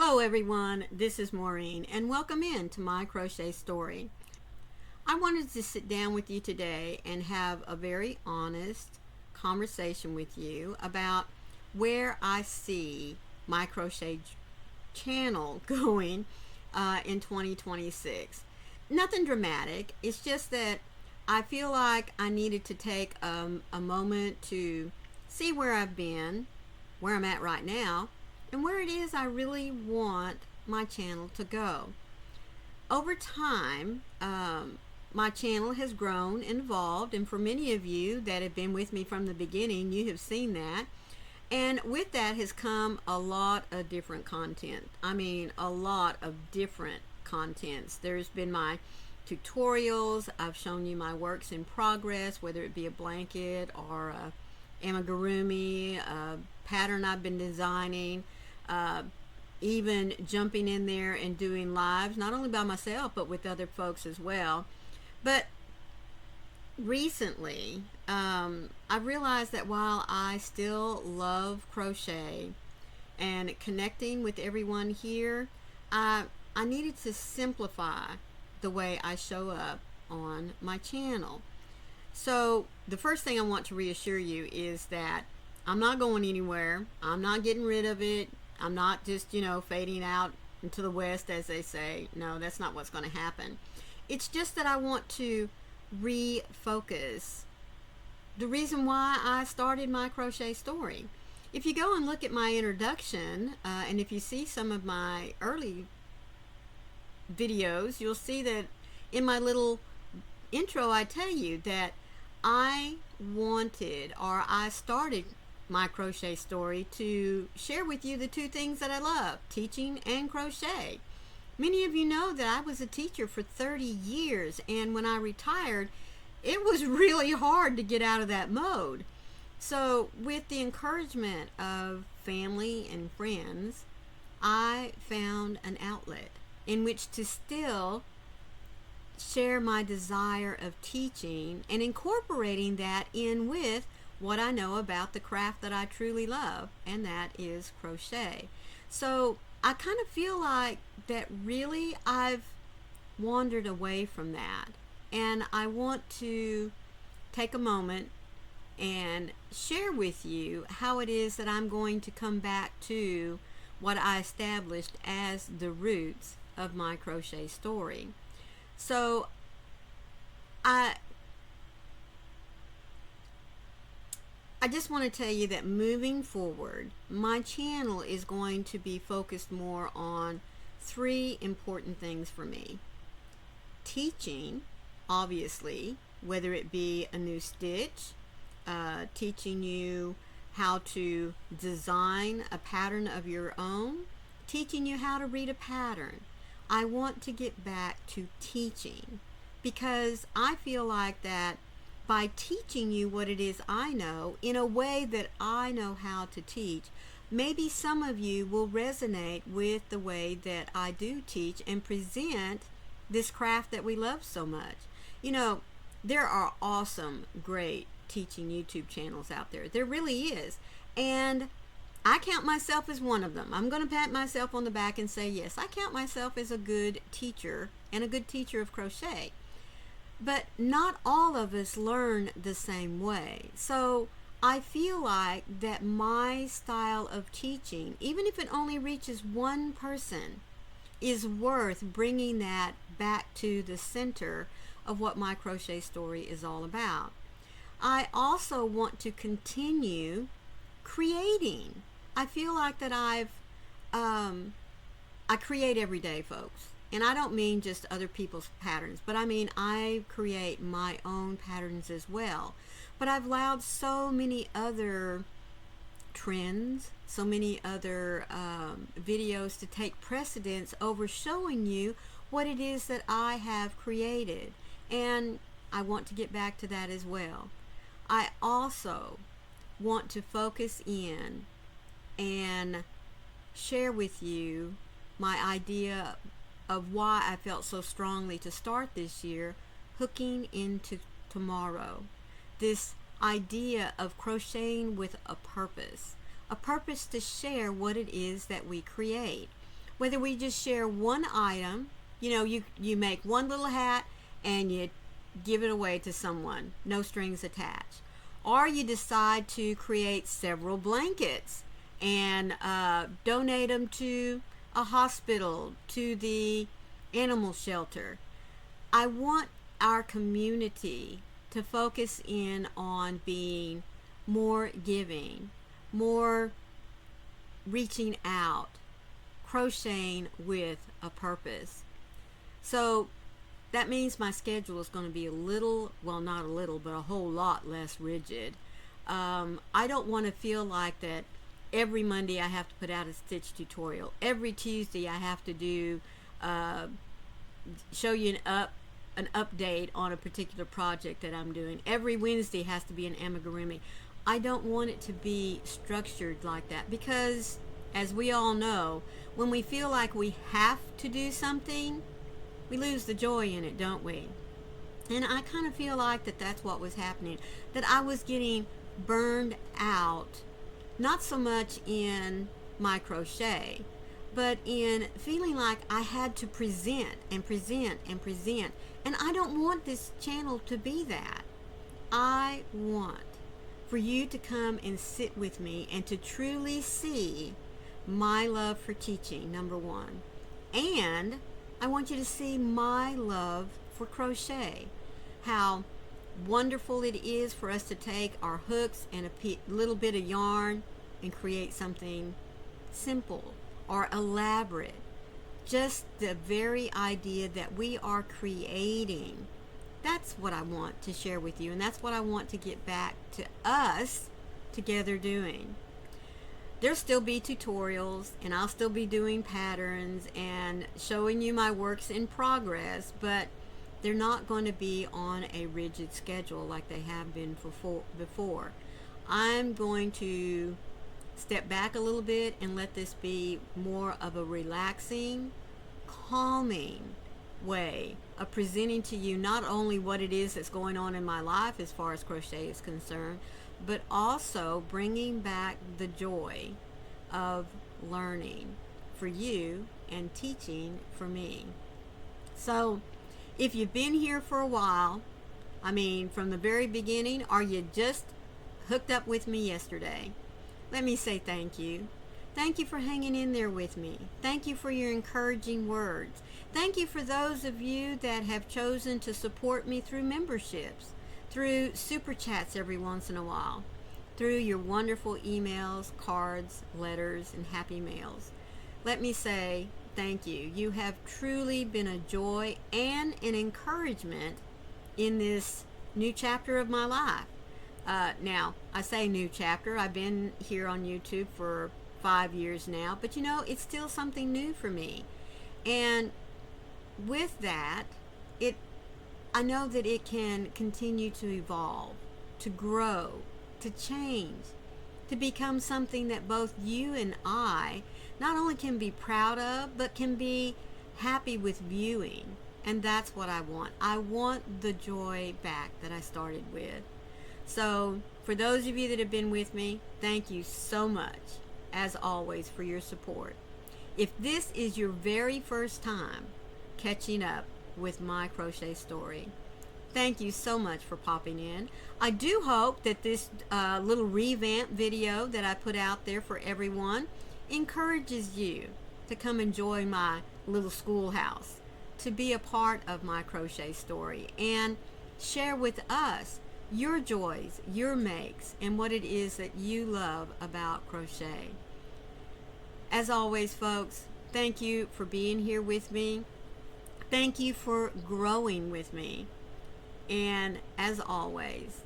Hello everyone, this is Maureen and welcome in to My Crochet Story. I wanted to sit down with you today and have a very honest conversation with you about where I see my crochet channel going in 2026. Nothing dramatic, it's just that I feel like I needed to take a moment to see where I've been, where I'm at right now, and where it is I really want my channel to go. Over time, my channel has grown and evolved, and for many of you that have been with me from the beginning, you have seen that. And with that has come a lot of different content. I mean, a lot of different contents. There's been my tutorials. I've shown you my works in progress, whether it be a blanket or a amigurumi, a pattern I've been designing, even jumping in there and doing lives, not only by myself but with other folks as well. But recently I realized that while I still love crochet and connecting with everyone here, I needed to simplify the way I show up on my channel. So the first thing I want to reassure you is that I'm not going anywhere. I'm not getting rid of it. I'm not just, fading out into the west, as they say. No, that's not what's going to happen. It's just that I want to refocus the reason why I started My Crochet Story. If you go and look at my introduction, and if you see some of my early videos, you'll see that in my little intro I tell you that I started My Crochet Story to share with you the two things that I love, teaching and crochet. Many of you know that I was a teacher for 30 years, and when I retired, it was really hard to get out of that mode. So with the encouragement of family and friends, I found an outlet in which to still share my desire of teaching and incorporating that in with what I know about the craft that I truly love, and that is crochet. So I kind of feel like that really I've wandered away from that, and I want to take a moment and share with you how it is that I'm going to come back to what I established as the roots of My Crochet Story. So I just want to tell you that moving forward, my channel is going to be focused more on three important things for me. Teaching, obviously, whether it be a new stitch, teaching you how to design a pattern of your own, teaching you how to read a pattern. I want to get back to teaching because I feel like that by teaching you what it is I know in a way that I know how to teach, maybe some of you will resonate with the way that I do teach and present this craft that we love so much. There are awesome, great teaching YouTube channels out there. There really is. And I count myself as one of them. I'm going to pat myself on the back and say, yes, I count myself as a good teacher and a good teacher of crochet. But not all of us learn the same way. So I feel like that my style of teaching, even if it only reaches one person, is worth bringing that back to the center of what My Crochet Story is all about. I also want to continue creating. I feel like that I create every day, folks. And I don't mean just other people's patterns, but I mean I create my own patterns as well. But I've allowed so many other trends, so many other videos to take precedence over showing you what it is that I have created. And I want to get back to that as well. I also want to focus in and share with you my idea of why I felt so strongly to start this year, hooking into tomorrow. This idea of crocheting with a purpose to share what it is that we create. whether we just share one item, you make one little hat and you give it away to someone, no strings attached, or you decide to create several blankets and donate them to a hospital, to the animal shelter. I want our community to focus in on being more giving, more reaching out, crocheting with a purpose. So that means my schedule is going to be a little, well, not a little, but a whole lot less rigid. I don't want to feel like that every Monday I have to put out a stitch tutorial. Every Tuesday I have to do show you an update on a particular project that I'm doing. Every Wednesday has to be an amigurumi. I don't want it to be structured like that, because as we all know, when we feel like we have to do something, we lose the joy in it, don't we? And I kind of feel like that's what was happening, that I was getting burned out, not so much in my crochet, but in feeling like I had to present and present and present. And I don't want this channel to be that. I want for you to come and sit with me and to truly see my love for teaching, number one. And I want you to see my love for crochet. How wonderful it is for us to take our hooks and a little bit of yarn and create something simple or elaborate. Just the very idea that we are creating. That's what I want to share with you, and that's what I want to get back to us together doing. There'll still be tutorials, and I'll still be doing patterns and showing you my works in progress, but they're not going to be on a rigid schedule like they have been before. I'm going to step back a little bit and let this be more of a relaxing, calming way of presenting to you not only what it is that's going on in my life as far as crochet is concerned, but also bringing back the joy of learning for you and teaching for me. So if you've been here for a while, I mean from the very beginning, or you just hooked up with me yesterday, let me say thank you. Thank you for hanging in there with me. Thank you for your encouraging words. Thank you for those of you that have chosen to support me through memberships, through super chats every once in a while, through your wonderful emails, cards, letters, and happy mails. Let me say thank you. You have truly been a joy and an encouragement in this new chapter of my life. Now, I say new chapter. I've been here on YouTube for 5 years now, but it's still something new for me. And with that, I know that it can continue to evolve, to grow, to change, to become something that both you and I not only can be proud of, but can be happy with viewing. And that's what I want. I want the joy back that I started with. So for those of you that have been with me, thank you so much, as always, for your support. If this is your very first time catching up with My Crochet Story, thank you so much for popping in. I do hope that this little revamp video that I put out there for everyone encourages you to come enjoy my little schoolhouse, to be a part of My Crochet Story, and share with us your joys, your makes, and what it is that you love about crochet. As always, folks, thank you for being here with me. Thank you for growing with me. And as always,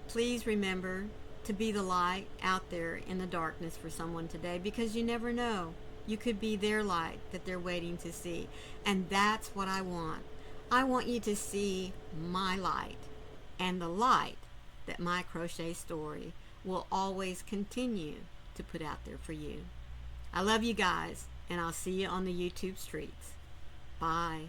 please remember to be the light out there in the darkness for someone today, because you never know. You could be their light that they're waiting to see. And that's what I want. I want you to see my light, and the light that My Crochet Story will always continue to put out there for you. I love you guys, and I'll see you on the YouTube streets. Bye.